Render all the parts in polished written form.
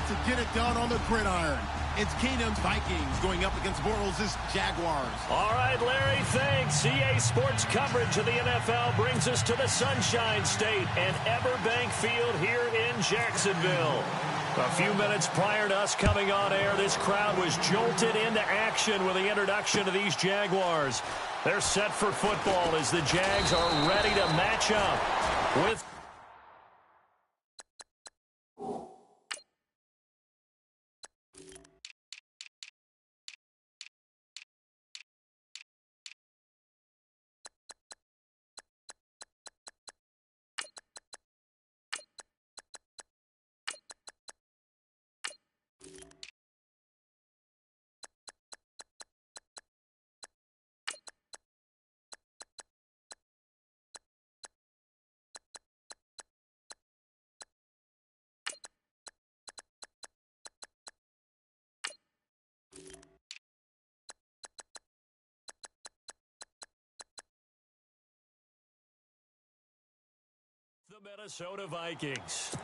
to get it done on the gridiron. It's Keenum's Vikings going up against Bortles' Jaguars. All right, Larry, thanks. EA Sports coverage of the NFL brings us to the Sunshine State and Everbank Field here in Jacksonville. A few minutes prior to us coming on air, this crowd was jolted into action with the introduction of these Jaguars. They're set for football as the Jags are ready to match up with... the Minnesota Vikings.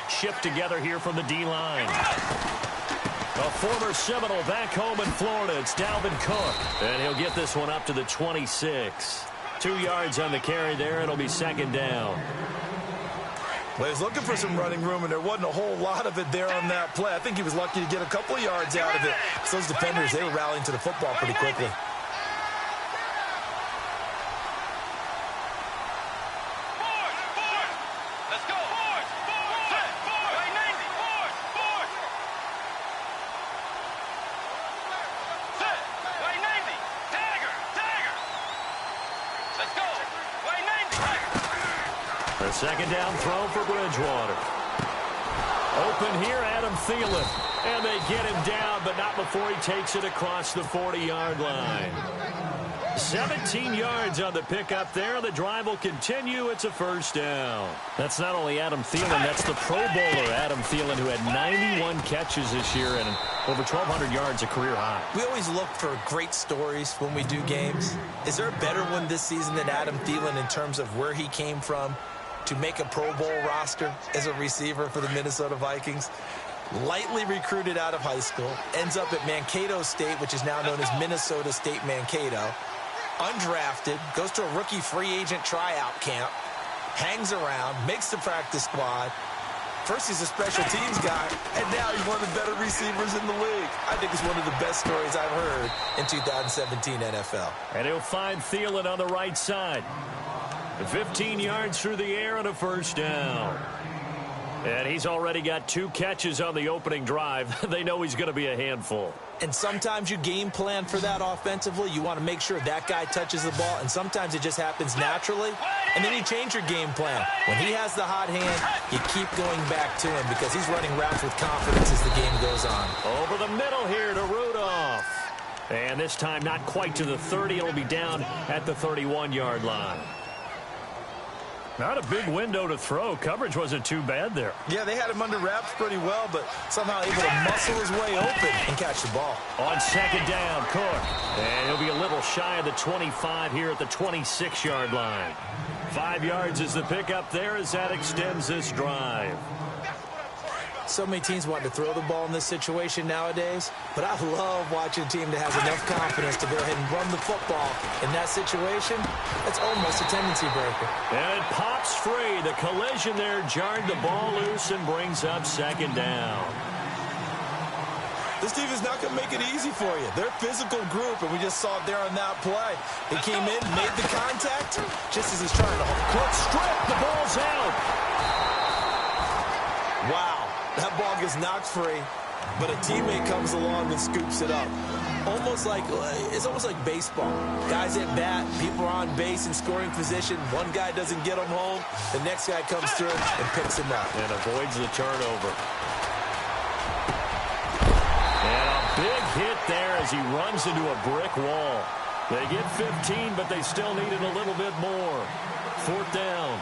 Shipped together here from the D-line. A former Seminole back home in Florida. It's Dalvin Cook. And he'll get this one up to the 26. 2 yards on the carry there. It'll be second down. Well, he's looking for some running room, and there wasn't a whole lot of it there on that play. I think he was lucky to get a couple of yards out of it. So those defenders, they were rallying to the football pretty quickly. Second down throw for Bridgewater. Open here, Adam Thielen. And they get him down, but not before he takes it across the 40-yard line. 17 yards on the pickup there. The drive will continue. It's a first down. That's not only Adam Thielen, that's the Pro Bowler Adam Thielen, who had 91 catches this year and over 1,200 yards, a career high. We always look for great stories when we do games. Is there a better one this season than Adam Thielen in terms of where he came from to make a Pro Bowl roster as a receiver for the Minnesota Vikings? Lightly recruited out of high school, ends up at Mankato State, which is now known as Minnesota State Mankato. Undrafted, goes to a rookie free agent tryout camp, hangs around, makes the practice squad. First he's a special teams guy, and now he's one of the better receivers in the league. I think it's one of the best stories I've heard in 2017 NFL. And he'll find Thielen on the right side. 15 yards through the air and a first down. And he's already got 2 catches on the opening drive. They know he's going to be a handful. And sometimes you game plan for that offensively. You want to make sure that guy touches the ball, and sometimes it just happens naturally. And then you change your game plan. When he has the hot hand, you keep going back to him because he's running routes with confidence as the game goes on. Over the middle here to Rudolph. And this time not quite to the 30. It'll be down at the 31-yard line. Not a big window to throw. Coverage wasn't too bad there. Yeah, they had him under wraps pretty well, but somehow able to muscle his way open and catch the ball. On second down, Cook. And he'll be a little shy of the 25 here at the 26-yard line. 5 yards is the pickup there as that extends this drive. So many teams want to throw the ball in this situation nowadays, but I love watching a team that has enough confidence to go ahead and run the football in that situation. That's almost a tendency breaker. And it pops free. The collision there jarred the ball loose and brings up second down. This team is not going to make it easy for you. They're a physical group, and we just saw it there on that play. He came in, made the contact, just as he's trying to hold. Quick strip. The ball's out. Wow. That ball gets knocked free, but a teammate comes along and scoops it up. It's almost like baseball. Guys at bat, people are on base in scoring position. One guy doesn't get him home. The next guy comes through and picks him up. And avoids the turnover. And a big hit there as he runs into a brick wall. They get 15, but they still needed a little bit more. Fourth down.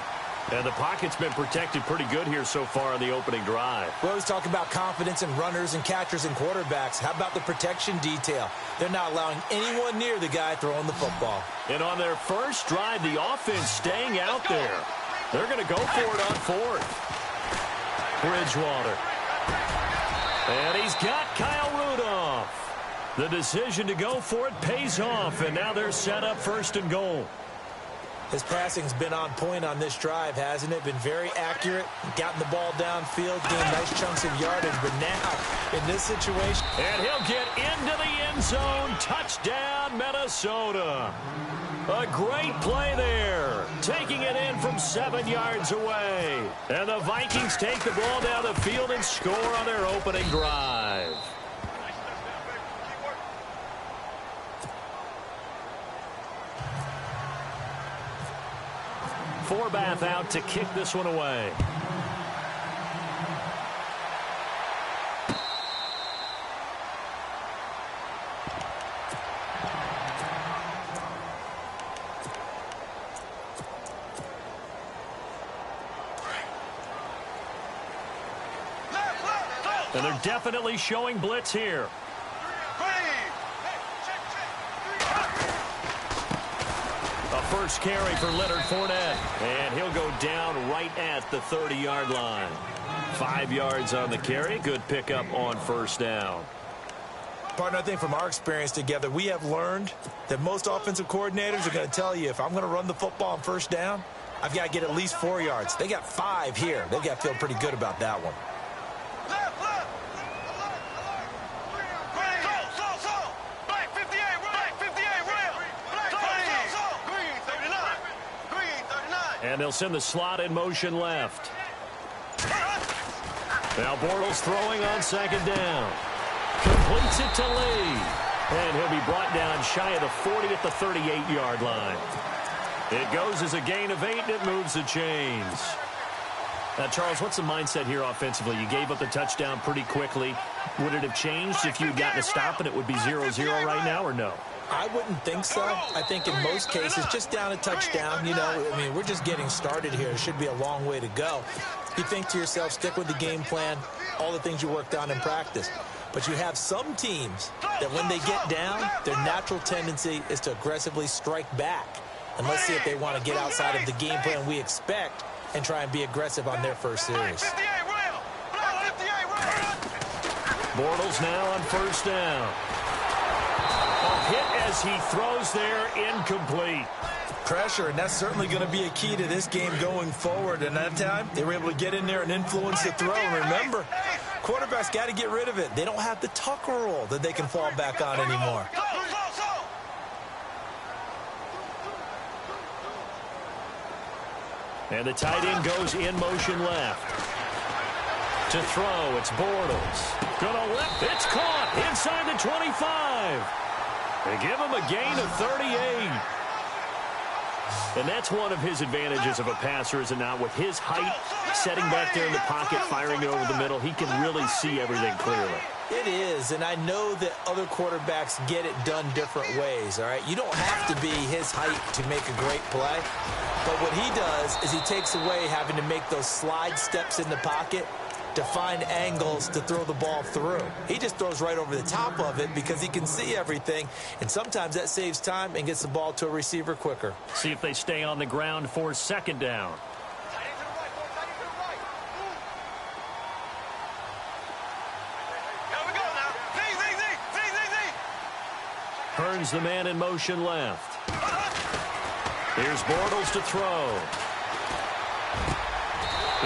And the pocket's been protected pretty good here so far on the opening drive. We always talk about confidence in runners and catchers and quarterbacks. How about the protection detail? They're not allowing anyone near the guy throwing the football. And on their first drive, the offense staying out there. They're going to go for it on fourth. Bridgewater. And he's got Kyle Rudolph. The decision to go for it pays off, and now they're set up first and goal. His passing's been on point on this drive, hasn't it? Been very accurate, gotten the ball downfield, gained nice chunks of yardage, but now in this situation. And he'll get into the end zone. Touchdown, Minnesota. A great play there, taking it in from 7 yards away. And the Vikings take the ball down the field and score on their opening drive. Forbath out to kick this one away. And they're definitely showing blitz here. First carry for Leonard Fournette, and he'll go down right at the 30-yard line. 5 yards on the carry. Good pickup on first down. Partner, I think from our experience together, we have learned that most offensive coordinators are going to tell you, if I'm going to run the football on first down, I've got to get at least 4 yards. They got 5 here. They've got to feel pretty good about that one. And they'll send the slot in motion left. Now Bortles throwing on second down. Completes it to Lee. And he'll be brought down shy of the 40 at the 38-yard line. It goes as a gain of 8, and it moves the chains. Now, Charles, what's the mindset here offensively? You gave up the touchdown pretty quickly. Would it have changed if you had gotten a stop and it would be 0-0 right now, or no? I wouldn't think so. I think in most cases, just down a touchdown, I mean, we're just getting started here. It should be a long way to go. You think to yourself, stick with the game plan, all the things you worked on in practice. But you have some teams that when they get down, their natural tendency is to aggressively strike back. And let's see if they want to get outside of the game plan we expect and try and be aggressive on their first series. Bortles now on first down. A hit as he throws there, incomplete. Pressure, and that's certainly going to be a key to this game going forward. And that time, they were able to get in there and influence the throw. And remember, quarterbacks got to get rid of it. They don't have the Tucker rule that they can fall back on anymore. And the tight end goes in motion left. To throw, it's Bortles. Gonna left, it's caught inside the 25. They give him a gain of 38. And that's one of his advantages of a passer, is it not? With his height, setting back there in the pocket, firing it over the middle, he can really see everything clearly. It is, and I know that other quarterbacks get it done different ways, all right? You don't have to be his height to make a great play. But what he does is he takes away having to make those slide steps in the pocket to find angles to throw the ball through. He just throws right over the top of it because he can see everything, and sometimes that saves time and gets the ball to a receiver quicker. See if they stay on the ground for second down. Hearns the man in motion left. Here's Bortles to throw.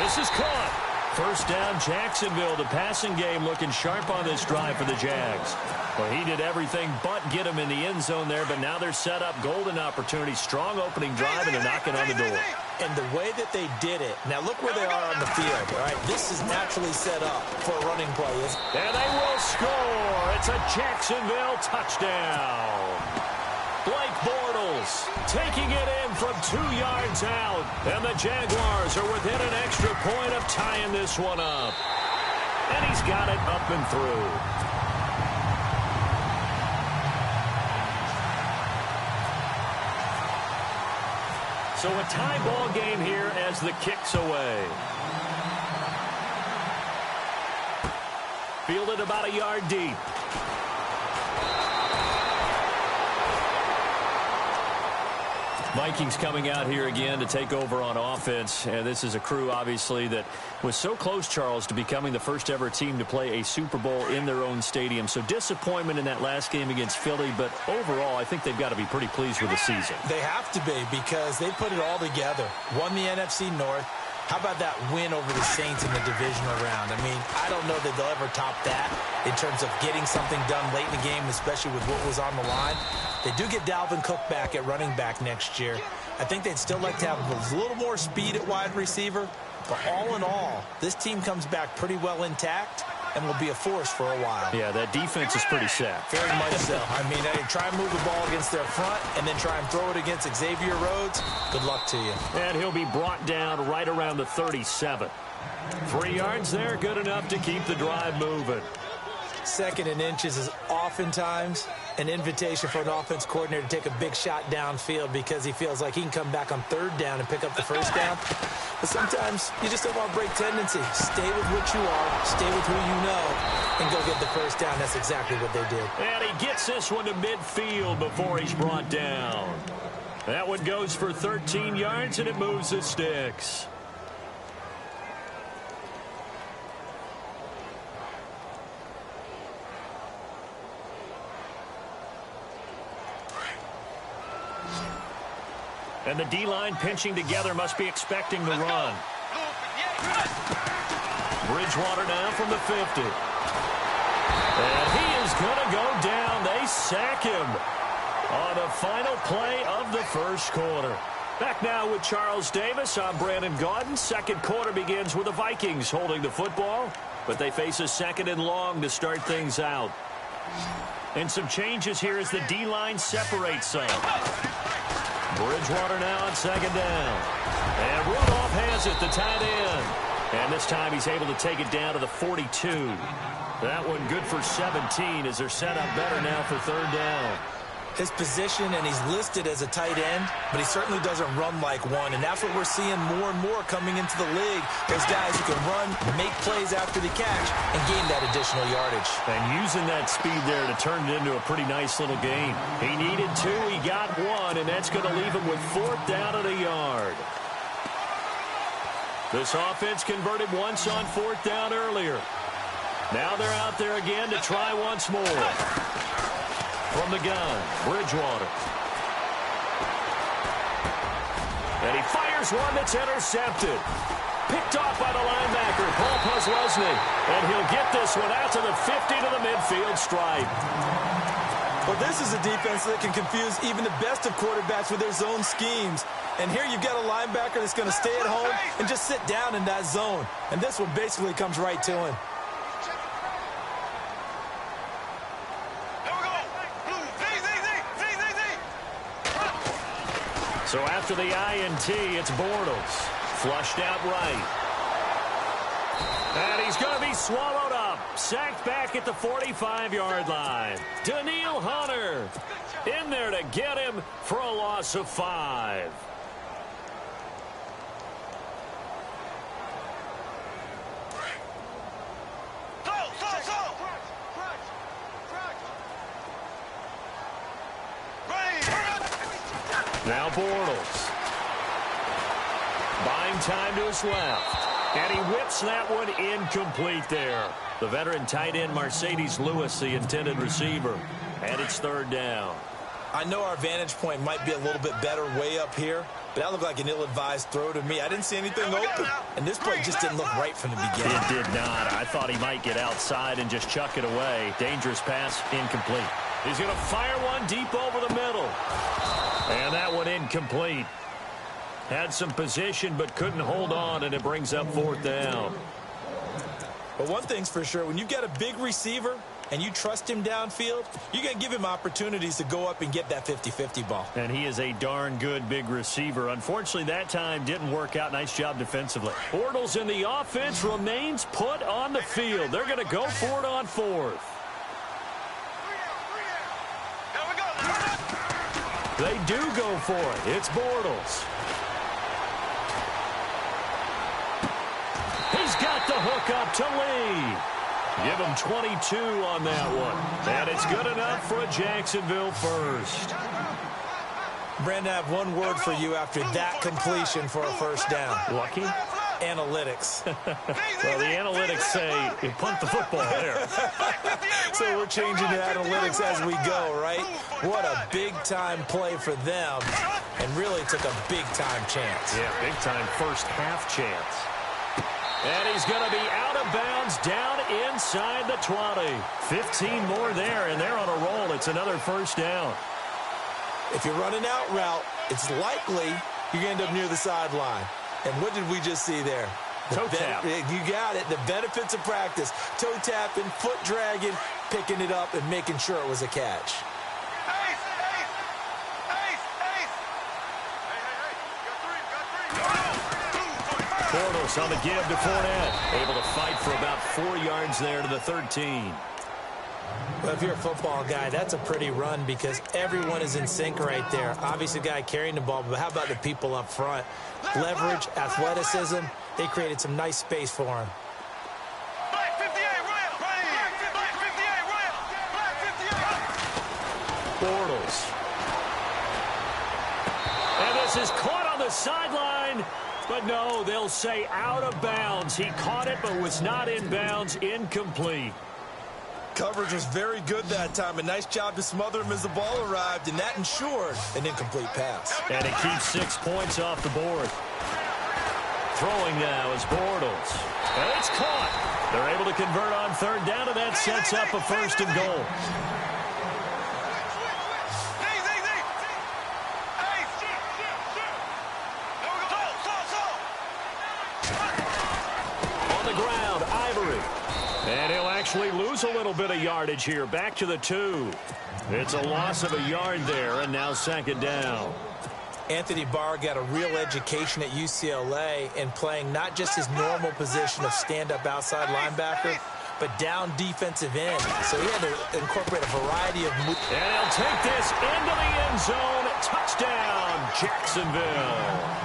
This is caught. First down, Jacksonville. The passing game looking sharp on this drive for the Jags. Well, he did everything but get him in the end zone there, but now they're set up. Golden opportunity, strong opening drive, and they're knocking on the door. And the way that they did it, now look where they are on the field, all right? This is naturally set up for a running play. And they will score. It's a Jacksonville touchdown. Blake Bortles taking it in from 2 yards out. And the Jaguars are within an extra point of tying this one up. And he's got it up and through. So a tie ball game here as the kick's away. Fielded about a yard deep. Vikings coming out here again to take over on offense. And this is a crew, obviously, that was so close, Charles, to becoming the first ever team to play a Super Bowl in their own stadium. So disappointment in that last game against Philly, but overall, I think they've got to be pretty pleased with the season. They have to be, because they put it all together. Won the NFC North. How about that win over the Saints in the divisional round? I mean, I don't know that they'll ever top that in terms of getting something done late in the game, especially with what was on the line. They do get Dalvin Cook back at running back next year. I think they'd still like to have a little more speed at wide receiver. But all in all, this team comes back pretty well intact and will be a force for a while. Yeah, that defense is pretty set. Very much so. I mean, they try and move the ball against their front and then try and throw it against Xavier Rhodes. Good luck to you. And he'll be brought down right around the 37. 3 yards there, good enough to keep the drive moving. 2nd and inches is oftentimes an invitation for an offense coordinator to take a big shot downfield because he feels like he can come back on 3rd down and pick up the 1st down. But sometimes you just don't want to break tendency. Stay with what you are, stay with who you know, and go get the 1st down. That's exactly what they did. And he gets this one to midfield before he's brought down. That one goes for 13 yards, and it moves the sticks. And the D-line pinching together must be expecting the run. Bridgewater now from the 50. And he is going to go down. They sack him on the final play of the first quarter. Back now with Charles Davis. I'm Brandon Gaudin. Second quarter begins with the Vikings holding the football, but they face a 2nd and long to start things out. And some changes here as the D-line separates some. Bridgewater now on 2nd down. And Rudolph has it, the tight end. And this time he's able to take it down to the 42. That one good for 17 as they're set up better now for 3rd down. His position, and he's listed as a tight end, but he certainly doesn't run like one, and that's what we're seeing more and more coming into the league. Those guys who can run, make plays after the catch, and gain that additional yardage. And using that speed there to turn it into a pretty nice little game. He needed 2, he got 1, and that's going to leave him with 4th down at a yard. This offense converted once on 4th down earlier. Now they're out there again to try once more. From the gun, Bridgewater. And he fires one that's intercepted. Picked off by the linebacker, Paul Posluszny. And he'll get this one out to the 50 to the midfield stripe. Well, this is a defense that can confuse even the best of quarterbacks with their zone schemes. And here you've got a linebacker that's going to stay at home and just sit down in that zone. And this one basically comes right to him. So after the INT, it's Bortles. Flushed out right. And he's going to be swallowed up. Sacked back at the 45-yard line. Daniil Hunter in there to get him for a loss of 5. Now Bortles. Buying time to his left. And he whips that one incomplete there. The veteran tight end Mercedes Lewis, the intended receiver. And it's 3rd down. I know our vantage point might be a little bit better way up here, but that looked like an ill-advised throw to me. I didn't see anything open, and this play just didn't look right from the beginning. It did not. I thought he might get outside and just chuck it away. Dangerous pass, incomplete. He's going to fire one deep over the middle. And that one incomplete. Had some position but couldn't hold on, and it brings up 4th down. But one thing's for sure, when you've got a big receiver and you trust him downfield, you're going to give him opportunities to go up and get that 50-50 ball. And he is a darn good big receiver. Unfortunately, that time didn't work out. Nice job defensively. Bortles in the offense remains put on the field. They're going to go for it on 4th. They do go for it. It's Bortles. hook up to Lee. Give him 22 on that one. And it's good enough for a Jacksonville first. Brandon, I have one word for you after that completion for a first down. Lucky? Analytics. Well, the analytics say you punt the football there. So we're changing the analytics as we go, right? What a big-time play for them, and really took a big-time chance. Yeah, big-time first half chance. And he's going to be out of bounds down inside the 20. 15 more there, and they're on a roll. It's another first down. If you're running out route, it's likely you're going to end up near the sideline. And what did we just see there? Toe tap. You got it. The benefits of practice. Toe tapping, foot dragging, picking it up, and making sure it was a catch. Bortles on the give to Fournette. Able to fight for about 4 yards there to the 13. Well, if you're a football guy, that's a pretty run because everyone is in sync right there. Obviously, the guy carrying the ball, but how about the people up front? Leverage, athleticism, they created some nice space for him. Bortles. And this is caught on the sideline. But no, they'll say out of bounds. He caught it, but was not in bounds. Incomplete. Coverage was very good that time. A nice job to smother him as the ball arrived, and that ensured an incomplete pass. And it keeps 6 points off the board. Throwing now is Bortles. And it's caught. They're able to convert on third down, and that sets up a first and goal. On the ground, Ivory. And he'll actually lose a little bit of yardage here. Back to the 2. It's a loss of a yard there, and now second down. Anthony Barr got a real education at UCLA in playing not just his normal position of stand-up outside linebacker, but down defensive end. So he had to incorporate a variety of moves. And he'll take this into the end zone. Touchdown, Jacksonville.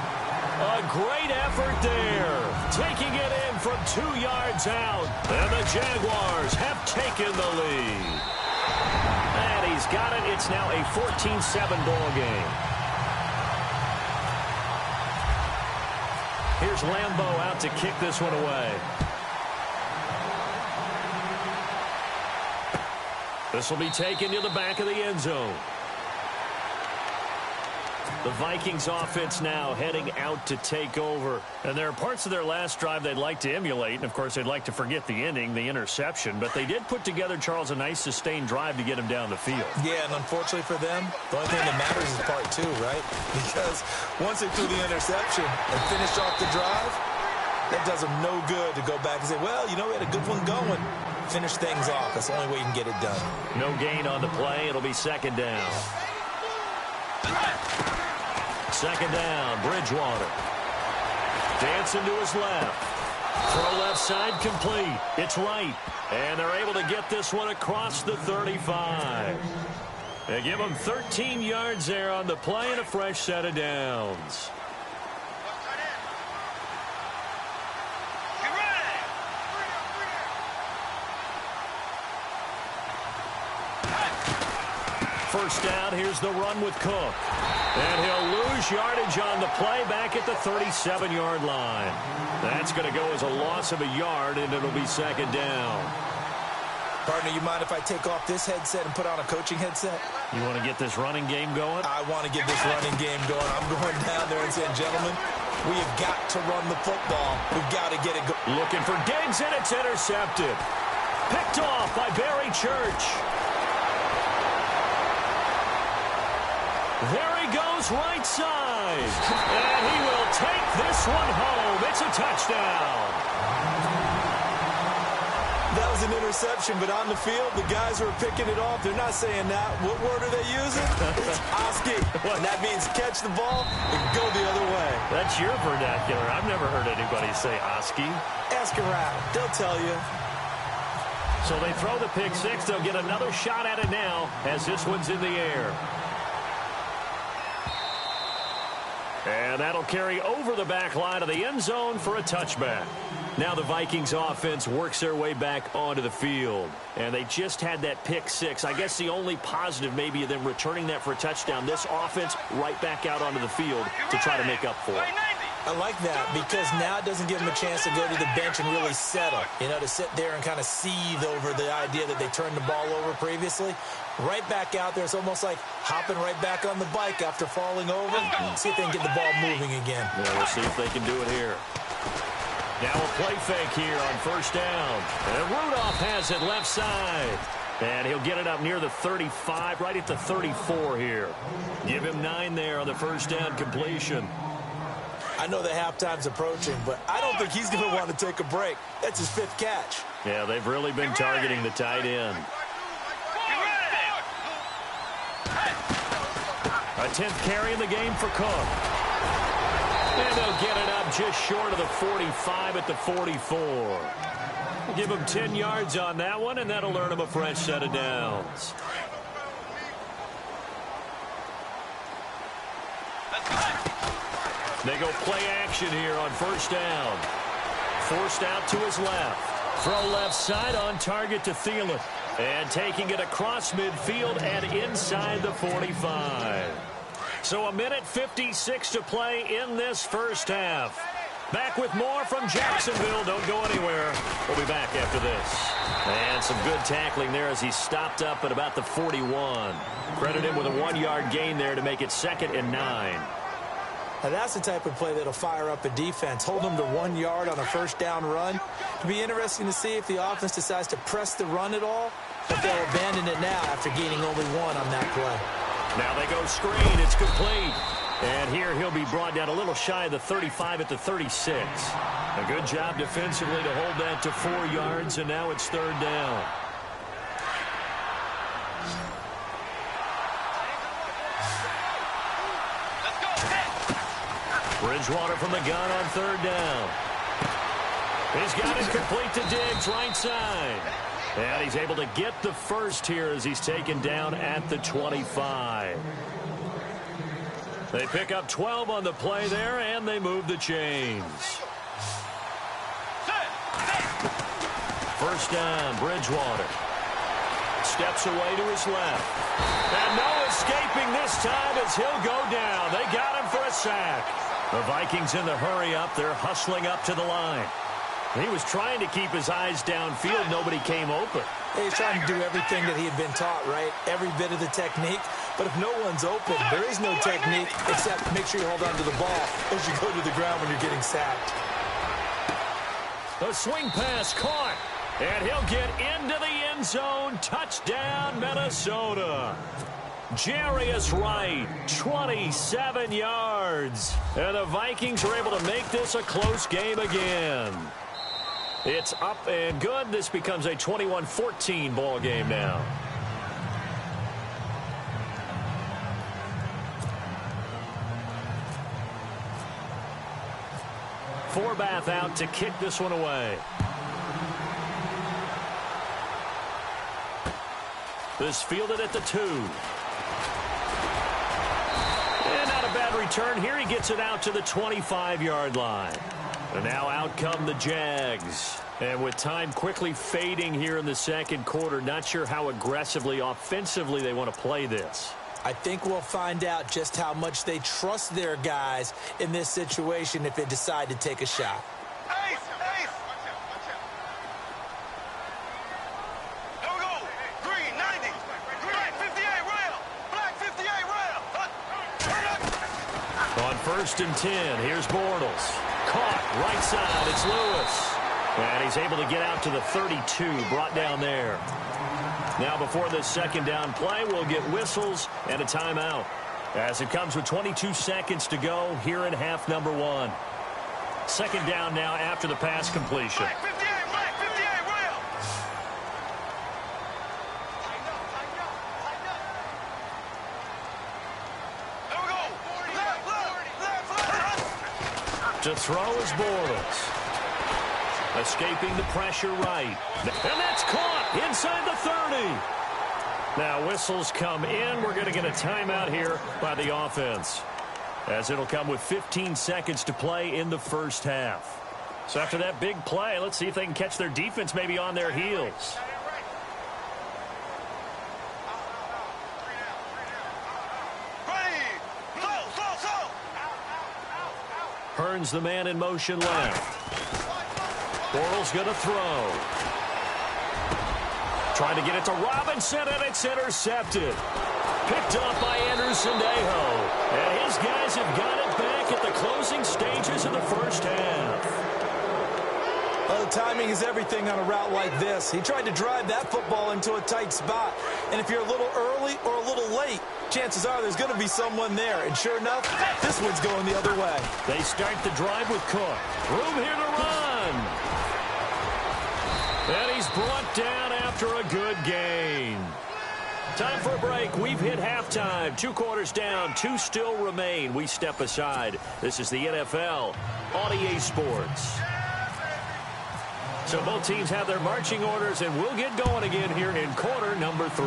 A great effort there. Taking it in from 2 yards out. And the Jaguars have taken the lead. And he's got it. It's now a 14-7 ball game. Here's Lambeau out to kick this one away. This will be taken to the back of the end zone. The Vikings offense now heading out to take over. And there are parts of their last drive they'd like to emulate. And, of course, they'd like to forget the ending, the interception. But they did put together, Charles, a nice sustained drive to get him down the field. Yeah, and unfortunately for them, the only thing that matters is part 2, right? Because once they threw the interception and finished off the drive, that does them no good to go back and say, well, you know, we had a good one going. Finish things off. That's the only way you can get it done. No gain on the play. It'll be second down. Second down, Bridgewater. Dancing to his left. Throw left side complete. It's right. And they're able to get this one across the 35. They give him 13 yards there on the play and a fresh set of downs. First down, here's the run with Cook. And he'll lose yardage on the play back at the 37-yard line. That's going to go as a loss of a yard, and it'll be second down. Partner, you mind if I take off this headset and put on a coaching headset? You want to get this running game going? I want to get this running game going. I'm going down there and saying, gentlemen, we have got to run the football. We've got to get it going. Looking for Diggs, and it's intercepted. Picked off by Barry Church. There he goes right side. And he will take this one home. It's a touchdown. That was an interception, but on the field, the guys who are picking it off, they're not saying that. What word are they using? It's Oski. And that means catch the ball and go the other way. That's your vernacular. I've never heard anybody say Oski. Ask around. They'll tell you. So they throw the pick six. They'll get another shot at it now as this one's in the air. And And that'll carry over the back line of the end zone for a touchback. Now the Vikings offense works their way back onto the field. And they just had that pick six. I guess the only positive maybe of them returning that for a touchdown. This offense right back out onto the field to try to make up for it. I like that because now it doesn't give them a chance to go to the bench and really settle. You know, to sit there and kind of seethe over the idea that they turned the ball over previously. Right back out there. It's almost like hopping right back on the bike after falling over. See if they can get the ball moving again. Yeah, we'll see if they can do it here. Now a play fake here on first down. And Rudolph has it left side. And he'll get it up near the 35, right at the 34 here. Give him 9 there on the first down completion. I know the halftime's approaching, but I don't think he's going to want to take a break. That's his 5th catch. Yeah, they've really been targeting the tight end. A 10th carry in the game for Cook. And they'll get it up just short of the 45 at the 44. Give him 10 yards on that one, and that'll earn him a fresh set of downs. They go play action here on first down. Forced out to his left. Throw left side on target to Thielen. And taking it across midfield and inside the 45. So 1:56 to play in this first half. Back with more from Jacksonville. Don't go anywhere. We'll be back after this. And some good tackling there as he stopped up at about the 41. Credit him with a 1-yard gain there to make it 2nd and 9. Now that's the type of play that'll fire up a defense. Hold them to 1 yard on a first down run. It'll be interesting to see if the offense decides to press the run at all, but they'll abandon it now after gaining only 1 on that play. Now they go screen. It's complete. And here he'll be brought down a little shy of the 35 at the 36. A good job defensively to hold that to 4 yards, and now it's 3rd down. Bridgewater from the gun on 3rd down. He's got it complete to Diggs, right side. And he's able to get the first here as he's taken down at the 25. They pick up 12 on the play there, and they move the chains. First down, Bridgewater. Steps away to his left. And no escaping this time as he'll go down. They got him for a sack. The Vikings in the hurry up. They're hustling up to the line. He was trying to keep his eyes downfield. Nobody came open. He's trying to do everything that he had been taught, right? Every bit of the technique. But if no one's open, there is no technique except make sure you hold on to the ball as you go to the ground when you're getting sacked. The swing pass caught. And he'll get into the end zone. Touchdown, Minnesota. Jarius Wright, 27 yards. And the Vikings are able to make this a close game again. It's up and good. This becomes a 21-14 ball game now. Forbath out to kick this one away. This fielded at the 2. And not a bad return here. He gets it out to the 25-yard line. And now out come the Jags. And with time quickly fading here in the second quarter, not sure how aggressively, offensively they want to play this. I think we'll find out just how much they trust their guys in this situation if they decide to take a shot. First and 10. Here's Bortles. Caught. Right side. It's Lewis. And he's able to get out to the 32. Brought down there. Now before this second down play, we'll get whistles and a timeout. As it comes with 22 seconds to go here in half number 1. Second down now after the pass completion. To throw is Bortles. Escaping the pressure right. And that's caught inside the 30. Now whistles come in. We're going to get a timeout here by the offense. as it'll come with 15 seconds to play in the first half. So after that big play, let's see if they can catch their defense maybe on their heels. Hearns the man in motion left. Bortles going to throw. Trying to get it to Robinson, and it's intercepted. Picked off by Sandejo. And his guys have got it back at the closing stages of the first half. Well, the timing is everything on a route like this. He tried to drive that football into a tight spot. And if you're a little early or a little late, chances are there's going to be someone there. And sure enough, this one's going the other way. They start the drive with Cook. Room here to run. And he's brought down after a good gain. Time for a break. We've hit halftime. 2 quarters down. 2 still remain. We step aside. This is the NFL on EA Sports. So both teams have their marching orders, and we'll get going again here in quarter number 3.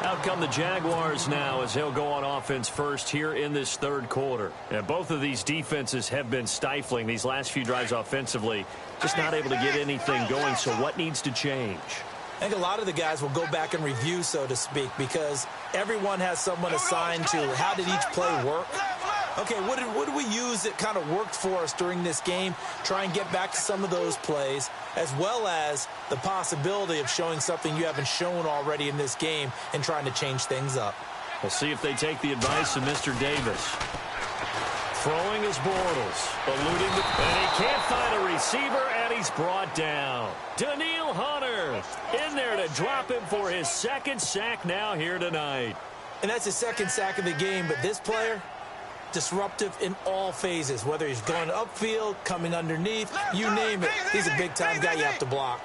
Out come the Jaguars now as they'll go on offense first here in this third quarter. And both of these defenses have been stifling these last few drives offensively. Just not able to get anything going, so what needs to change? I think a lot of the guys will go back and review, so to speak, because everyone has someone assigned to how did each play work. Okay, what did we use that kind of worked for us during this game? Try and get back to some of those plays, as well as the possibility of showing something you haven't shown already in this game and trying to change things up. We'll see if they take the advice of Mr. Davis. Throwing is Bortles, eluding and he can't find a receiver, and he's brought down. Danielle Hunter in there to drop him for his second sack now here tonight. And that's his second sack of the game, but this player, disruptive in all phases, whether he's going upfield, coming underneath, you name it. He's a big-time guy you have to block.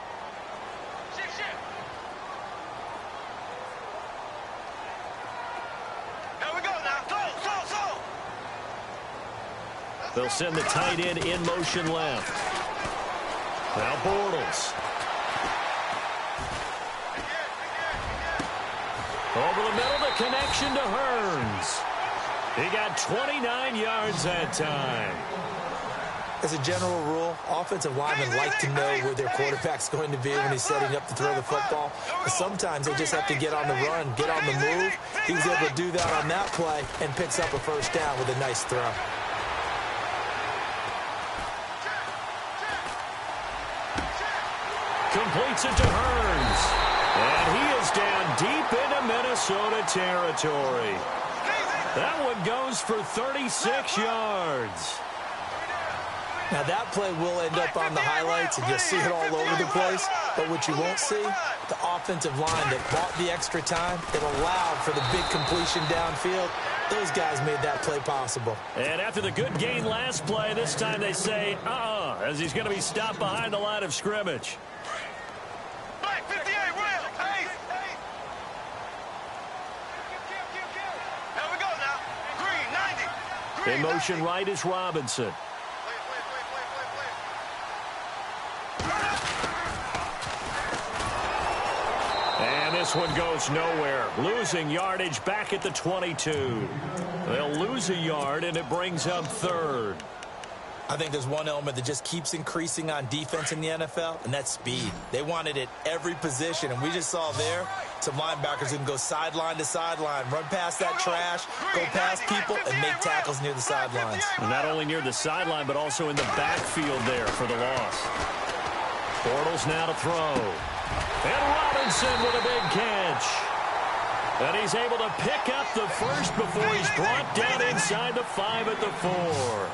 They'll send the tight end in motion left. Now Bortles. Over the middle, the connection to Hearns. He got 29 yards that time. As a general rule, offensive linemen like to know where their quarterback's going to be when he's setting up to throw the football. But sometimes they just have to get on the run, get on the move. He was able to do that on that play and picks up a first down with a nice throw. Completes it to Hearns. And he is down deep into Minnesota territory. That one goes for 36 yards. Now that play will end up on the highlights, and you'll see it all over the place. But what you won't see, the offensive line that bought the extra time, that allowed for the big completion downfield, those guys made that play possible. And after the good gain last play, this time they say, as he's going to be stopped behind the line of scrimmage. In motion right is Robinson. And this one goes nowhere. Losing yardage back at the 22. They'll lose a yard, and it brings up third. I think there's one element that just keeps increasing on defense in the NFL, and that's speed. They want it at every position, and we just saw there some linebackers who can go sideline to sideline, run past that trash, go past people, and make tackles near the sidelines. And not only near the sideline, but also in the backfield there for the loss. Bortles now to throw. And Robinson with a big catch. And he's able to pick up the first before he's brought down inside the 5 at the 4.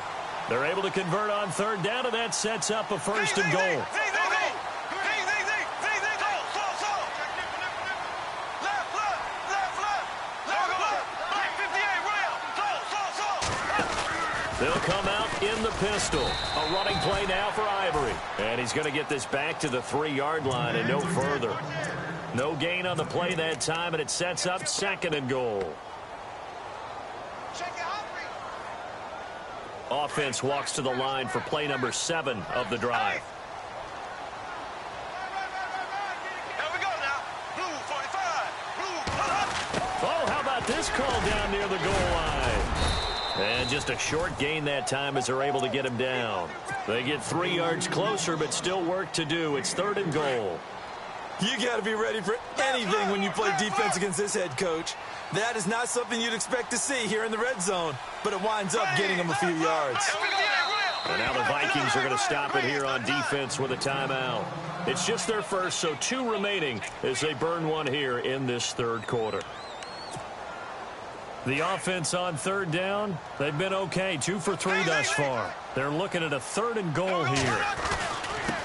They're able to convert on third down, and that sets up a first and goal. They'll come out in the pistol. A running play now for Ivory. And he's going to get this back to the 3-yard line and no further. No gain on the play that time, and it sets up second and goal. Offense walks to the line for play number 7 of the drive. Here we go now. Blue 45. got this call down near the goal line. And just a short gain that time as they're able to get him down. They get 3 yards closer, but still work to do. It's 3rd and goal. You got to be ready for anything when you play defense against this head coach. That is not something you'd expect to see here in the red zone, but it winds up getting them a few yards. And now the Vikings are going to stop it here on defense with a timeout. It's just their first, so 2 remaining as they burn one here in this 3rd quarter. The offense on 3rd down, they've been okay, 2 for 3 thus far. They're looking at a 3rd and goal here.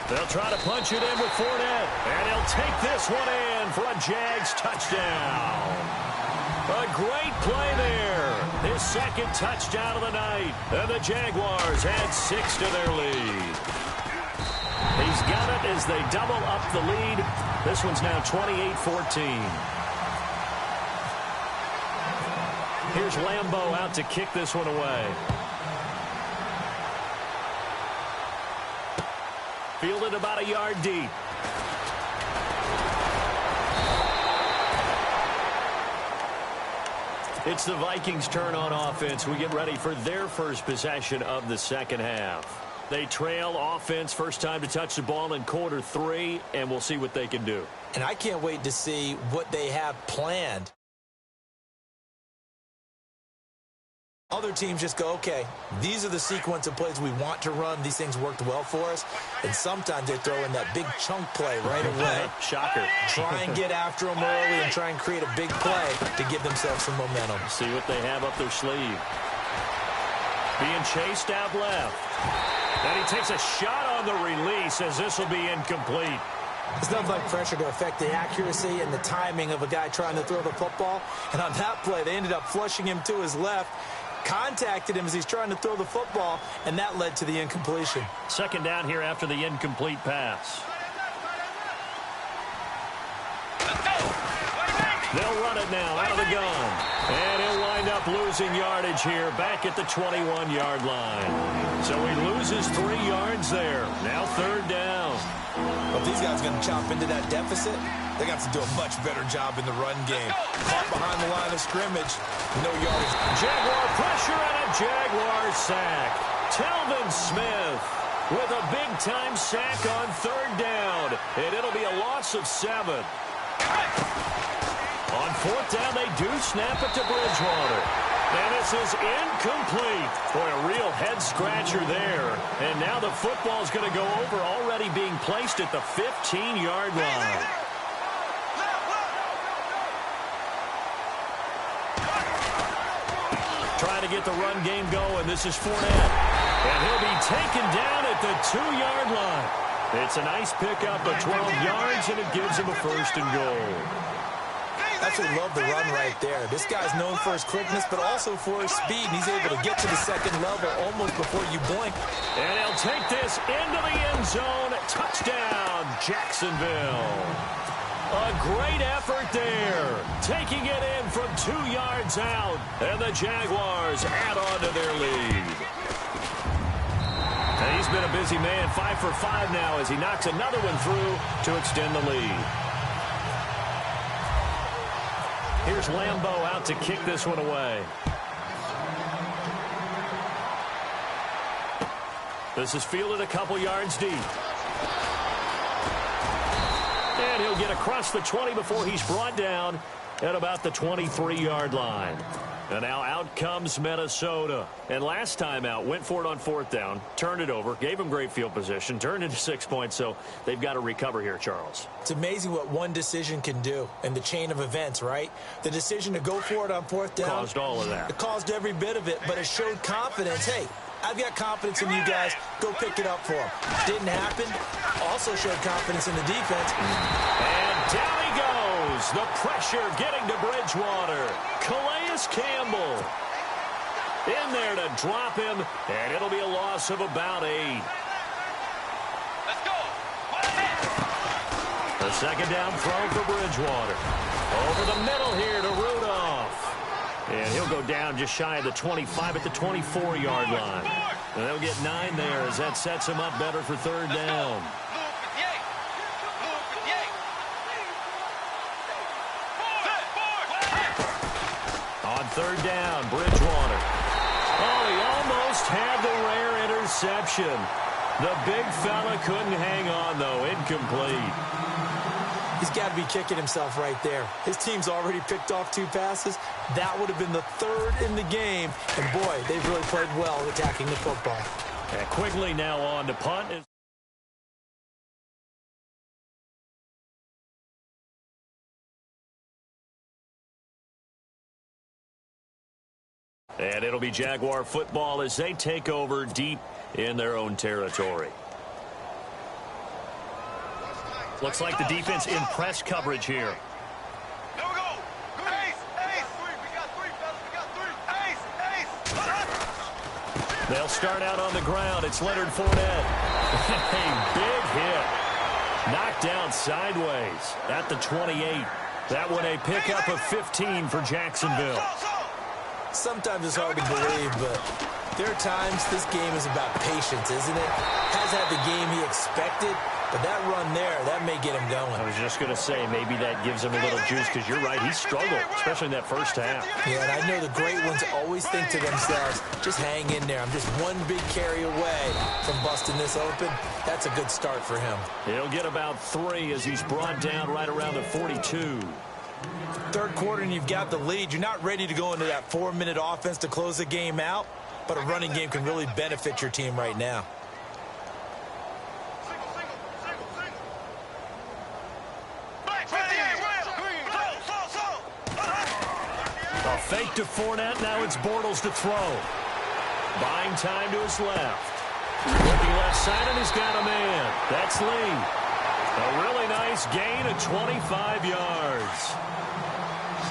They'll try to punch it in with Fournette, and he'll take this one in for a Jags touchdown. A great play there. His 2nd touchdown of the night, and the Jaguars add 6 to their lead. He's got it as they double up the lead. This one's now 28-14. Here's Lambeau out to kick this one away. Fielded about a yard deep. It's the Vikings' turn on offense. We get ready for their first possession of the 2nd half. They trail offense, first time to touch the ball in quarter 3, and we'll see what they can do. And I can't wait to see what they have planned. Other teams just go, okay, these are the sequence of plays we want to run. These things worked well for us. And sometimes they throw in that big chunk play right away. Shocker. Try and get after them early and try and create a big play to give themselves some momentum. See what they have up their sleeve. Being chased out left. And he takes a shot on the release as this will be incomplete. It's nothing like pressure to affect the accuracy and the timing of a guy trying to throw the football. And on that play, they ended up flushing him to his left. Contacted him as he's trying to throw the football, and that led to the incompletion. 2nd down here after the incomplete pass. They'll run it now out of the gun. And he'll wind up losing yardage here back at the 21-yard line. So he loses 3 yards there. Now 3rd down. Well, if these guys are going to chop into that deficit, they got to do a much better job in the run game. Caught behind the line of scrimmage, no yardage. Jaguar pressure and a Jaguar sack. Telvin Smith with a big-time sack on 3rd down, and it'll be a loss of 7. On 4th down, they do snap it to Bridgewater. And this is incomplete. Boy, a real head-scratcher there. And now the football's going to go over, already being placed at the 15-yard line. Trying to get the run game going. This is Fournette. And he'll be taken down at the 2-yard line. It's a nice pickup of 12 yards, and it gives him a 1st and goal. Absolutely love the run right there. This guy's known for his quickness, but also for his speed. And he's able to get to the 2nd level almost before you blink. And he'll take this into the end zone. Touchdown, Jacksonville. A great effort there. Taking it in from 2 yards out. And the Jaguars add on to their lead. And he's been a busy man, 5 for 5 now as he knocks another one through to extend the lead. Here's Lambeau out to kick this one away. This is fielded a couple yards deep. And he'll get across the 20 before he's brought down at about the 23-yard line. And now out comes Minnesota. And last time out, went for it on 4th down, turned it over, gave him great field position, turned into 6 points, so they've got to recover here, Charles. It's amazing what one decision can do in the chain of events, right? The decision to go for it on 4th down. Caused all of that. It caused every bit of it, but it showed confidence. Hey, I've got confidence in you guys. Go pick it up for them. Didn't happen. Also showed confidence in the defense. And down he goes. The pressure getting to Bridgewater. Calais Campbell in there to drop him, and it'll be a loss of about 8. Let's go. A 2nd down throw for Bridgewater. Over the middle here to Rudolph. And he'll go down just shy of the 25 at the 24-yard line. And they'll get 9 there as that sets him up better for 3rd down. third down, Bridgewater. Oh, he almost had the rare interception. The big fella couldn't hang on, though. Incomplete. He's got to be kicking himself right there. His team's already picked off 2 passes. That would have been the 3rd in the game. And, boy, they've really played well attacking the football. And Quigley now on to punt. And it'll be Jaguar football as they take over deep in their own territory. Looks like the defense in press coverage here. There we go. Ace, ace. We got 3, fellas. We got 3. Ace, ace. They'll start out on the ground. It's Leonard Fournette. A big hit. Knocked down sideways at the 28. That one a pickup of 15 for Jacksonville. Sometimes it's hard to believe, but there are times this game is about patience, isn't it? Has had the game he expected, but that run there, that may get him going. I was just going to say, maybe that gives him a little juice, because you're right, he struggled, especially in that first half. Yeah, and I know the great ones always think to themselves, just hang in there. I'm just one big carry away from busting this open. That's a good start for him. He'll get about 3 as he's brought down right around the 42. 3rd quarter and you've got the lead. You're not ready to go into that 4-minute offense to close the game out, but a running game can really benefit your team right now. A fake to Fournette. Now it's Bortles to throw. Buying time to his left. Looking left side, and he's got a man. That's Lee. A really nice gain of 25 yards.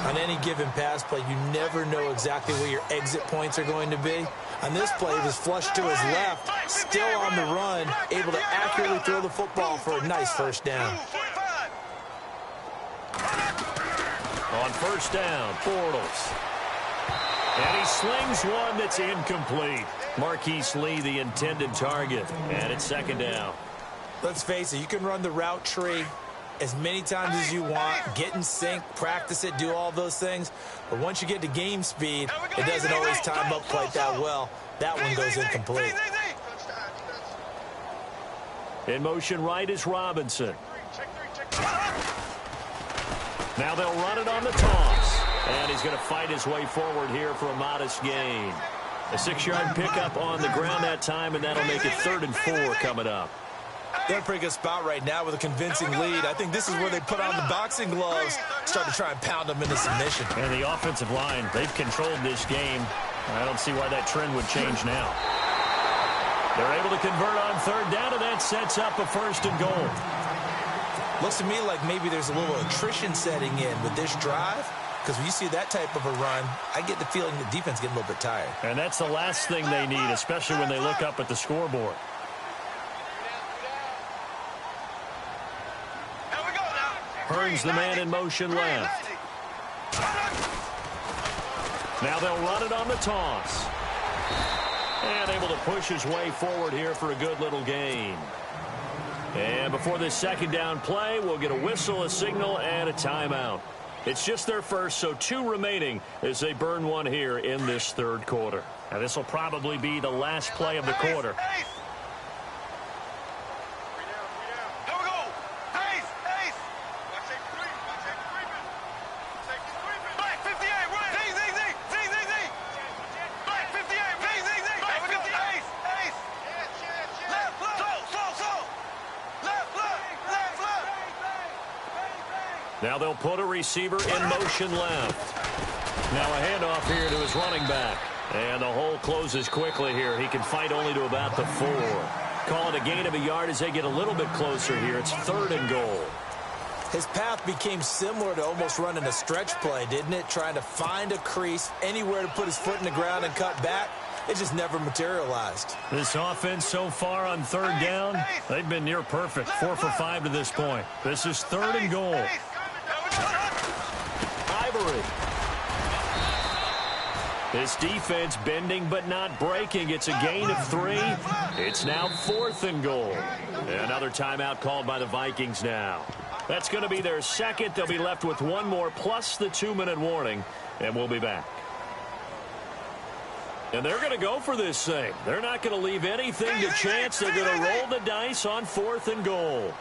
On any given pass play, you never know exactly where your exit points are going to be. On this play, he was flushed to his left, still on the run, able to accurately throw the football for a nice first down. On first down, Bortles. And he slings one that's incomplete. Marquise Lee, the intended target. And it's 2nd down. Let's face it, you can run the route tree as many times as you want, get in sync, practice it, do all those things. But once you get to game speed, it doesn't always time up quite that well. That one goes incomplete. In motion right is Robinson. Now they'll run it on the toss. And he's going to fight his way forward here for a modest gain. A 6-yard pickup on the ground that time, and that'll make it 3rd and 4 coming up. They're in a pretty good spot right now with a convincing lead. I think this is where they put on the boxing gloves, start to try and pound them into submission. And the offensive line, they've controlled this game. I don't see why that trend would change now. They're able to convert on 3rd down, and that sets up a 1st and goal. Looks to me like maybe there's a little attrition setting in with this drive, because when you see that type of a run, I get the feeling the defense getting a little bit tired. And that's the last thing they need, especially when they look up at the scoreboard. Hearns the man in motion left. Now they'll run it on the toss. And able to push his way forward here for a good little gain. And before this 2nd down play, we'll get a whistle, a signal, and a timeout. It's just their first, so 2 remaining as they burn one here in this 3rd quarter. Now this will probably be the last play of the quarter. Now they'll put a receiver in motion left. Now a handoff here to his running back. And the hole closes quickly here. He can fight only to about the 4. Call it a gain of a yard as they get a little bit closer here. It's 3rd and goal. His path became similar to almost running a stretch play, didn't it? Trying to find a crease, anywhere to put his foot in the ground and cut back. It just never materialized. This offense so far on 3rd down, they've been near perfect. 4 for 5 to this point. This is 3rd and goal. Ivory. This defense bending but not breaking. It's a gain of 3. It's now 4th and goal. Another timeout called by the Vikings now. That's going to be their 2nd. They'll be left with 1 more plus the 2-minute warning, and we'll be back. And they're going to go for this thing. They're not going to leave anything to chance. They're going to roll the dice on 4th and goal.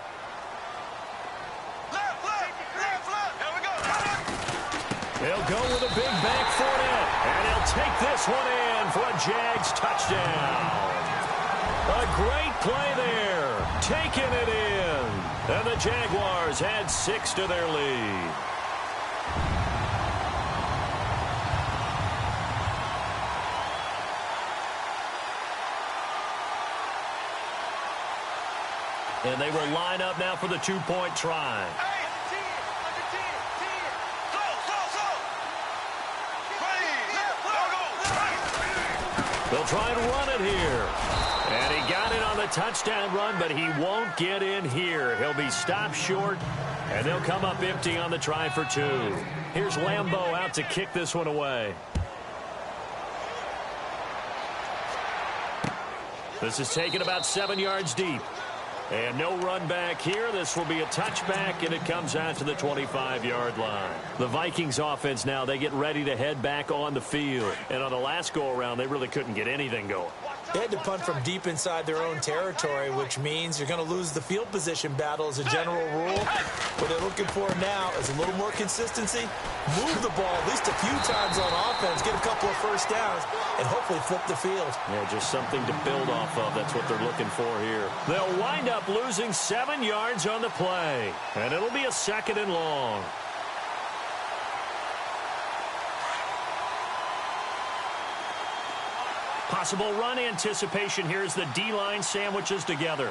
They'll go with a big back Fournette. And he'll take this one in for a Jags touchdown. A great play there. Taking it in. And the Jaguars add 6 to their lead. And they will line up now for the 2-point try. They'll try and run it here. And he got it on the touchdown run, but he won't get in here. He'll be stopped short, and they'll come up empty on the try for 2. Here's Lambeau out to kick this one away. This is taken about 7 yards deep. And no run back here. This will be a touchback, and it comes out to the 25-yard line. The Vikings offense now, they get ready to head back on the field. And on the last go-around, they really couldn't get anything going. They had to punt from deep inside their own territory, which means you're going to lose the field position battle as a general rule. What they're looking for now is a little more consistency, move the ball at least a few times on offense, get a couple of first downs, and hopefully flip the field. Yeah, just something to build off of. That's what they're looking for here. They'll wind up losing 7 yards on the play, and it'll be a 2nd and long. Possible run anticipation here as the D-line sandwiches together.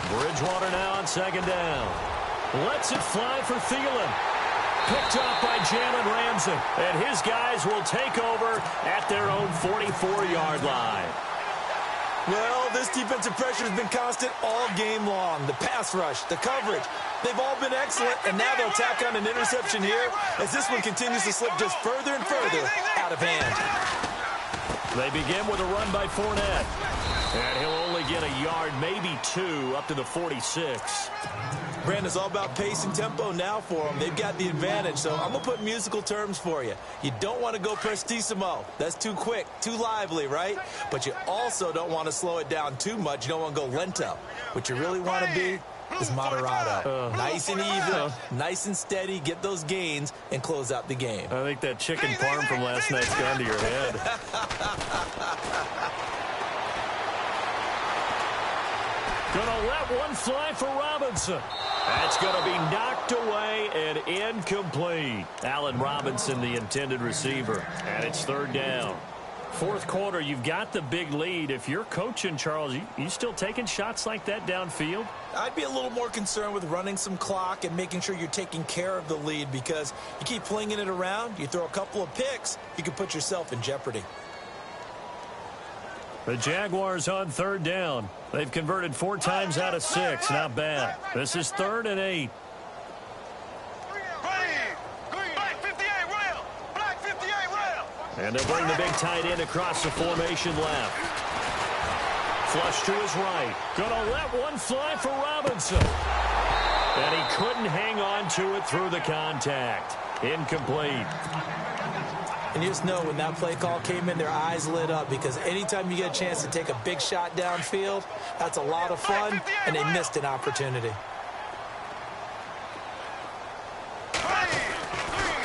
Bridgewater now on 2nd down. Lets it fly for Thielen. Picked off by Jalen Ramsey. And his guys will take over at their own 44-yard line. Well, this defensive pressure has been constant all game long. The pass rush, the coverage, they've all been excellent, and now they'll tack on an interception here as this one continues to slip just further and further out of hand. They begin with a run by Fournette. And he'll only get a yard, maybe 2, up to the 46. Brandon, it's all about pace and tempo now for them. They've got the advantage, so I'm going to put musical terms for you. You don't want to go prestissimo. That's too quick, too lively, right? But you also don't want to slow it down too much. You don't want to go lento. What you really want to be is moderato. Nice and even, nice and steady, get those gains, and close out the game. I think that chicken parm from last night's gone to your head. Gonna let one fly for Robinson. That's going to be knocked away and incomplete. Allen Robinson, the intended receiver, and it's 3rd down. 4th quarter, you've got the big lead. If you're coaching, Charles, you still taking shots like that downfield? I'd be a little more concerned with running some clock and making sure you're taking care of the lead, because you keep flinging it around, you throw a couple of picks, you can put yourself in jeopardy. The Jaguars on 3rd down. They've converted 4 times out of 6. Not bad. This is 3rd and 8. And they'll bring the big tight end across the formation left. Flush to his right. Gonna let one fly for Robinson. And he couldn't hang on to it through the contact. Incomplete. And you just know when that play call came in, their eyes lit up, because anytime you get a chance to take a big shot downfield, that's a lot of fun, and they missed an opportunity.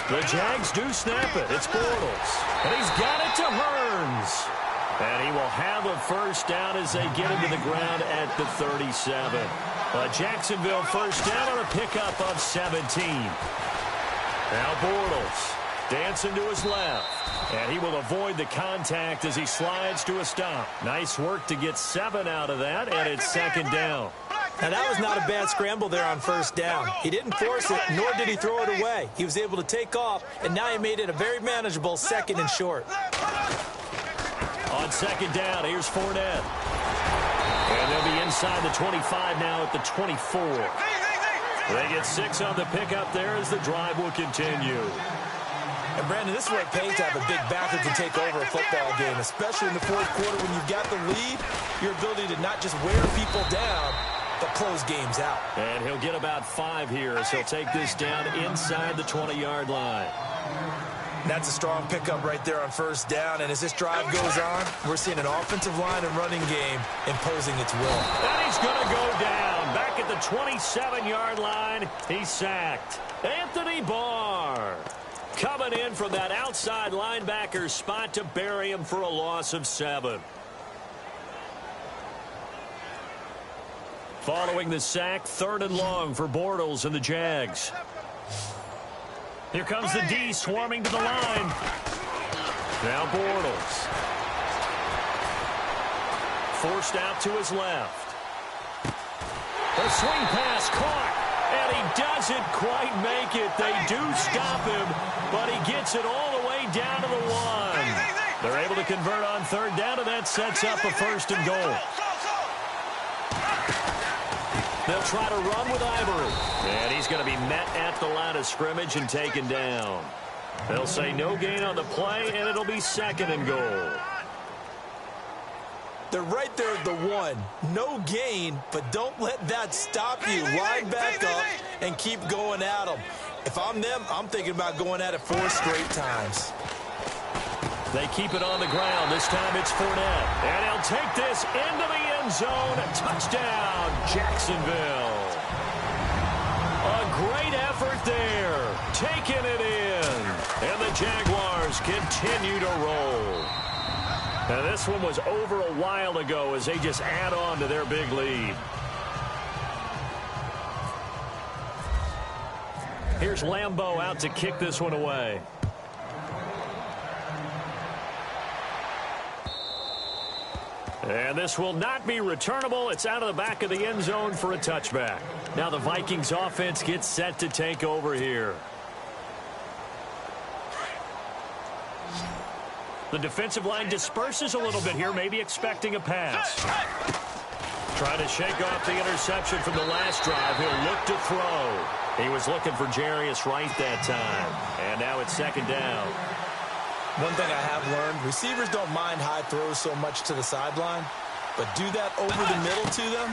The Jags do snap it. It's Bortles. And he's got it to Hearns. And he will have a first down as they get him to the ground at the 37. Jacksonville first down on a pickup of 17. Now Bortles dancing to his left. And he will avoid the contact as he slides to a stop. Nice work to get 7 out of that, and it's 2nd down. Now, that was not a bad scramble there on first down. He didn't force it, nor did he throw it away. He was able to take off, and now he made it a very manageable 2nd and short. On 2nd down, here's Fournette. And they'll be inside the 25 now at the 24. They get 6 on the pickup there as the drive will continue. And, Brandon, this is where it pays to have a big backer to take over a football game, especially in the 4th quarter when you've got the lead, your ability to not just wear people down, but close games out. And he'll get about 5 here as he'll take this down inside the 20-yard line. That's a strong pickup right there on first down. And as this drive goes on, we're seeing an offensive line and running game imposing its will. And he's going to go down. Back at the 27-yard line, he's sacked. Anthony Barr coming in from that outside linebacker spot to bury him for a loss of 7. Following the sack, 3rd and long for Bortles and the Jags. Here comes the D swarming to the line. Now Bortles. Forced out to his left. The swing pass caught. And he doesn't quite make it. They do stop him, but he gets it all the way down to the 1. They're able to convert on 3rd down, and that sets up a 1st and goal. They'll try to run with Ivory. And he's going to be met at the line of scrimmage and taken down. They'll say no gain on the play, and it'll be 2nd and goal. They're right there at the 1. No gain, but don't let that stop you. Line back up and keep going at them. If I'm them, I'm thinking about going at it 4 straight times. They keep it on the ground. This time it's Fournette. And he'll take this into the end zone. Touchdown, Jacksonville. A great effort there. Taking it in. And the Jaguars continue to roll. Now, this one was over a while ago as they just add on to their big lead. Here's Lambeau out to kick this one away. And this will not be returnable. It's out of the back of the end zone for a touchback. Now the Vikings offense gets set to take over here. The defensive line disperses a little bit here, maybe expecting a pass. Trying to shake off the interception from the last drive. He'll look to throw. He was looking for Jarius Wright that time. And now it's 2nd down. One thing I have learned, receivers don't mind high throws so much to the sideline, but do that over the middle to them,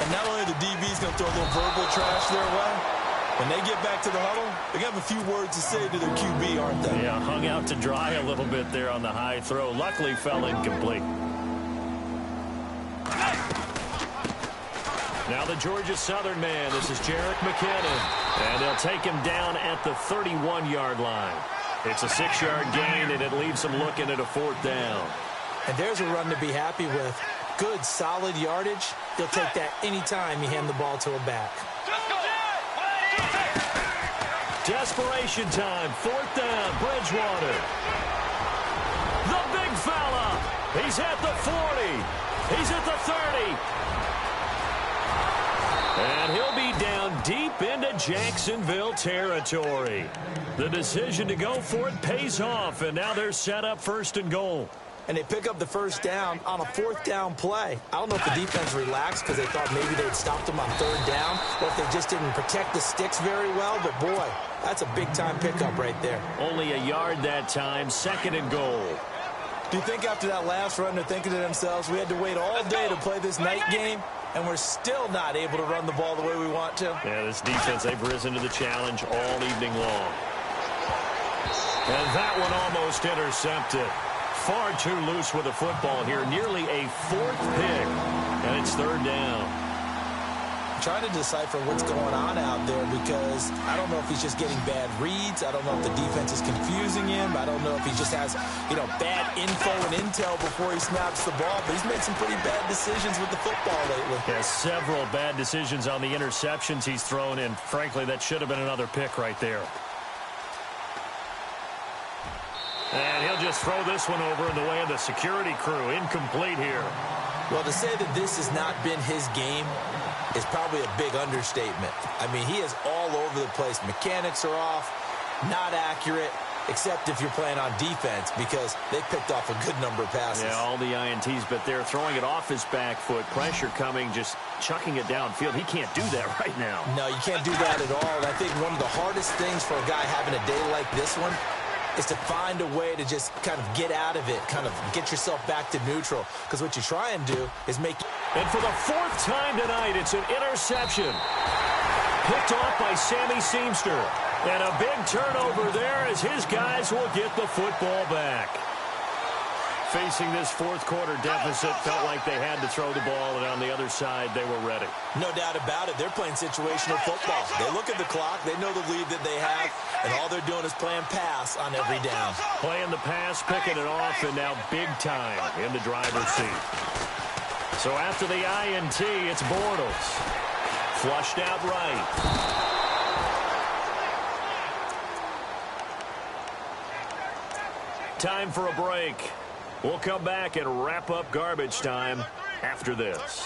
and not only the DB's going to throw a little verbal trash their way, when they get back to the huddle, they're going to have a few words to say to their QB, aren't they? Yeah, hung out to dry a little bit there on the high throw. Luckily fell incomplete. Now the Georgia Southern man. This is Jerick McKinnon. And they'll take him down at the 31-yard line. It's a 6-yard gain, and it leaves them looking at a 4th down. And there's a run to be happy with. Good, solid yardage. They'll take that anytime you hand the ball to a back. Desperation time. 4th down, Bridgewater. The big fella. He's at the 40. He's at the 30. And he'll be down deep into Jacksonville territory. The decision to go for it pays off, and now they're set up 1st and goal. And they pick up the 1st down on a 4th down play. I don't know if the defense relaxed because they thought maybe they'd stopped them on 3rd down, or if they just didn't protect the sticks very well. But, boy, that's a big-time pickup right there. Only a yard that time, 2nd and goal. Do you think after that last run they're thinking to themselves, we had to wait all day to play this night game, and we're still not able to run the ball the way we want to? Yeah, this defense, they've risen to the challenge all evening long. And that one almost intercepted. Far too loose with the football here. Nearly a 4th pick. And it's 3rd down. I'm trying to decipher what's going on out there because I don't know if he's just getting bad reads. I don't know if the defense is confusing him. I don't know if he just has, bad info and intel before he snaps the ball. But he's made some pretty bad decisions with the football lately. Yeah, several bad decisions on the interceptions he's thrown in. Frankly, that should have been another pick right there. And he'll just throw this one over in the way of the security crew. Incomplete here. Well, to say that this has not been his game is probably a big understatement. I mean, he is all over the place. Mechanics are off, not accurate, except if you're playing on defense because they picked off a good number of passes. Yeah, all the INTs, but they're throwing it off his back foot. Pressure coming, just chucking it downfield. He can't do that right now. No, you can't do that at all. And I think one of the hardest things for a guy having a day like this one is to find a way to just kind of get out of it, kind of get yourself back to neutral. Because what you try and do is make... And for the 4th time tonight, it's an interception. Picked off by Sammy Seamster. And a big turnover there as his guys will get the football back. Facing this fourth quarter deficit, felt like they had to throw the ball, and on the other side, they were ready. No doubt about it. They're playing situational football. They look at the clock. They know the lead that they have, and all they're doing is playing pass on every down. Playing the pass, picking it off, and now big time in the driver's seat. So after the INT, it's Bortles. Flushed out right. Time for a break. We'll come back and wrap up garbage time after this.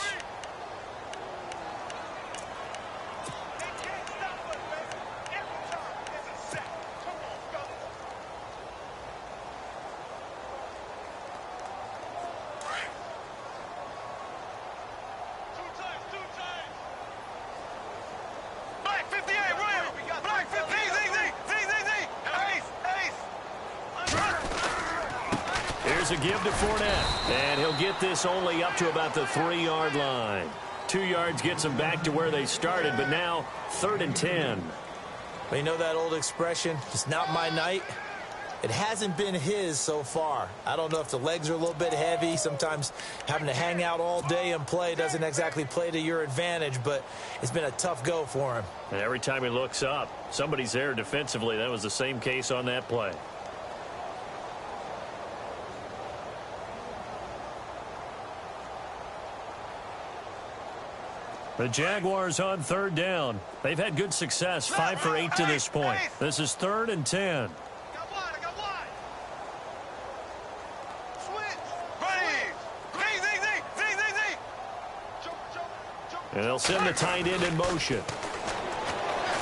A give to Fournette, and he'll get this only up to about the 3-yard line. 2 yards gets them back to where they started, but now 3rd and 10. Well, you know that old expression, it's not my night? It hasn't been his so far. I don't know if the legs are a little bit heavy. Sometimes having to hang out all day and play doesn't exactly play to your advantage, but it's been a tough go for him. And every time he looks up, somebody's there defensively. That was the same case on that play. The Jaguars on 3rd down. They've had good success, 5 for 8 to this point. This is 3rd and 10. And they'll send the tight end in motion.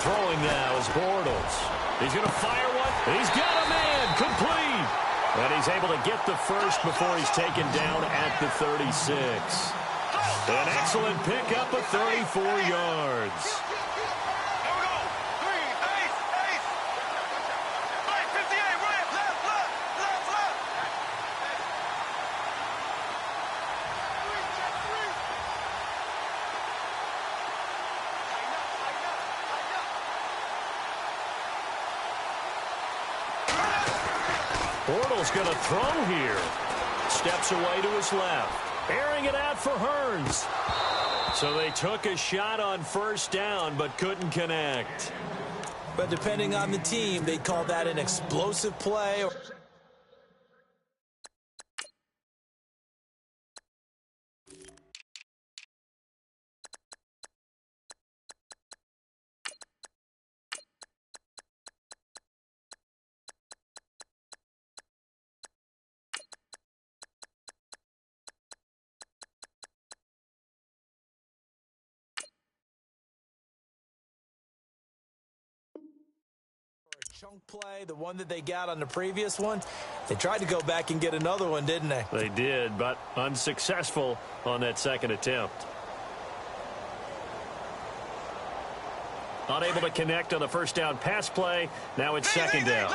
Throwing now is Bortles. He's going to fire one. He's got a man. Complete. And he's able to get the first before he's taken down at the 36. An excellent pickup of 34 yards. Bortles going to throw here. Steps away to his left. Airing it out for Hearns. So they took a shot on 1st down, but couldn't connect. But depending on the team, they call that an explosive play. Chunk play, the one that they got on the previous one. They tried to go back and get another one, didn't they? They did, but unsuccessful on that second attempt. Unable to connect on the 1st down pass play. Now it's 2nd down.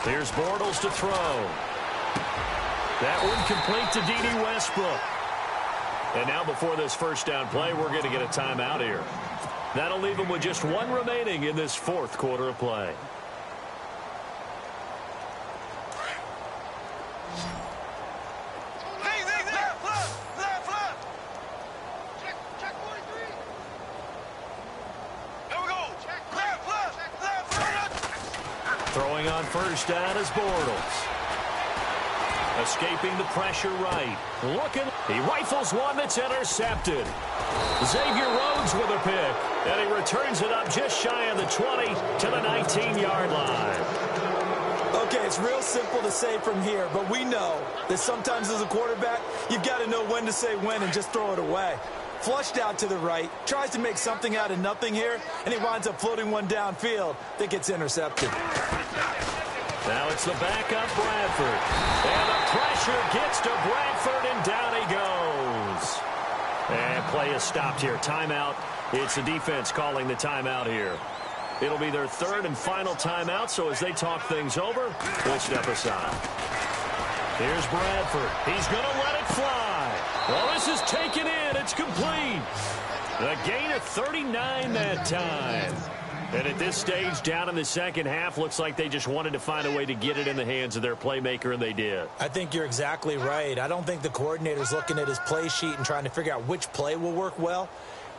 Here's Bortles to throw. That one complete to D.D. Westbrook. And now before this 1st down play, we're going to get a timeout here. That'll leave them with just 1 remaining in this 4th quarter of play. Throwing on 1st down is Bortles. Escaping the pressure right. Looking. He rifles one that's intercepted. Xavier Rhodes with a pick. And he returns it up just shy of the 20 to the 19-yard line. Okay, it's real simple to say from here, but we know that sometimes as a quarterback, you've got to know when to say when and just throw it away. Flushed out to the right, tries to make something out of nothing here, and he winds up floating one downfield that gets intercepted. Now it's the backup Bradford. And the pressure gets to Bradford, and down he goes. And play is stopped here. Timeout. It's the defense calling the timeout here. It'll be their 3rd and final timeout, so as they talk things over, we'll step aside. Here's Bradford. He's going to let it fly. Well, this is taken in. It's complete. A gain of 39 that time. And at this stage, down in the second half, looks like they just wanted to find a way to get it in the hands of their playmaker, and they did. I think you're exactly right. I don't think the coordinator's looking at his play sheet and trying to figure out which play will work well.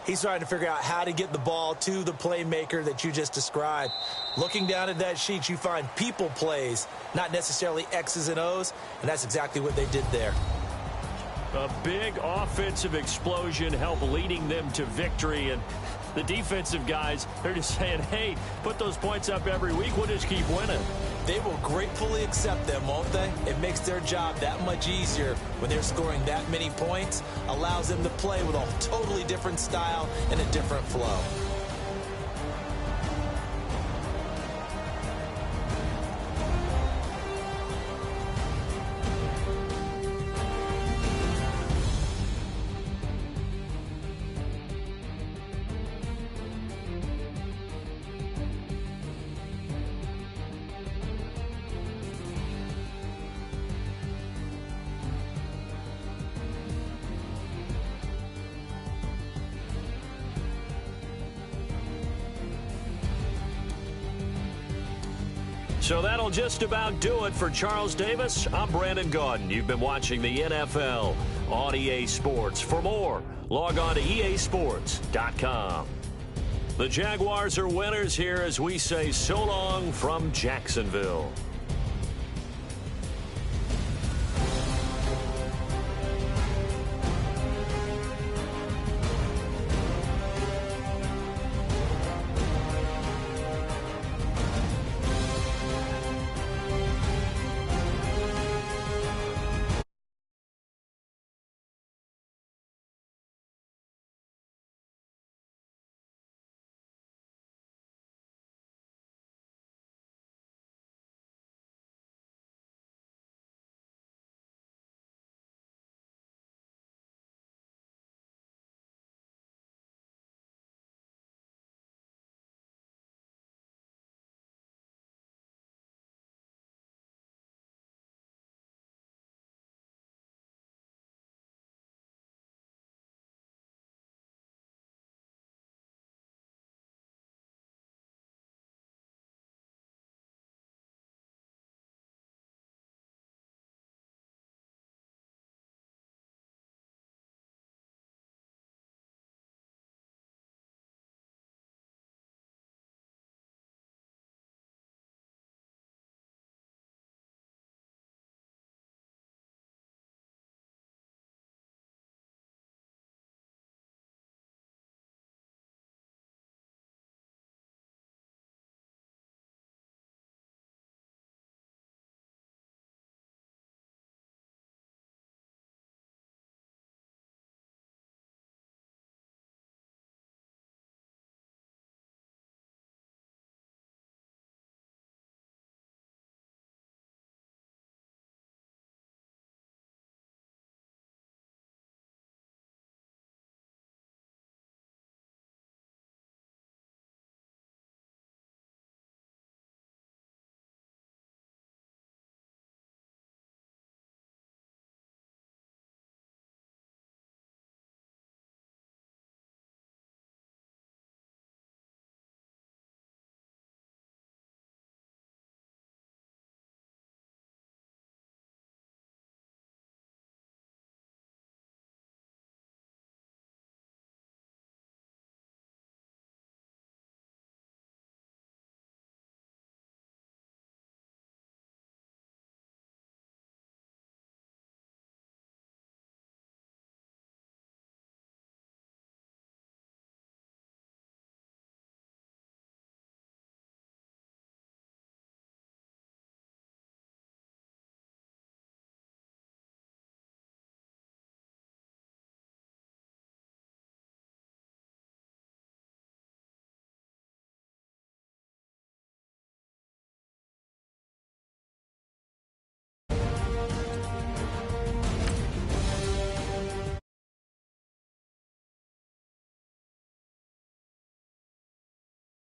He's trying to figure out how to get the ball to the playmaker that you just described. Looking down at that sheet, you find people plays, not necessarily X's and O's, and that's exactly what they did there. A big offensive explosion helped leading them to victory, and the defensive guys, they're just saying, hey, put those points up every week, we'll just keep winning. They will gratefully accept them, won't they? It makes their job that much easier when they're scoring that many points, allows them to play with a totally different style and a different flow. So that'll just about do it for Charles Davis. I'm Brandon Gaudin. You've been watching the NFL on EA Sports. For more, log on to easports.com. The Jaguars are winners here as we say so long from Jacksonville.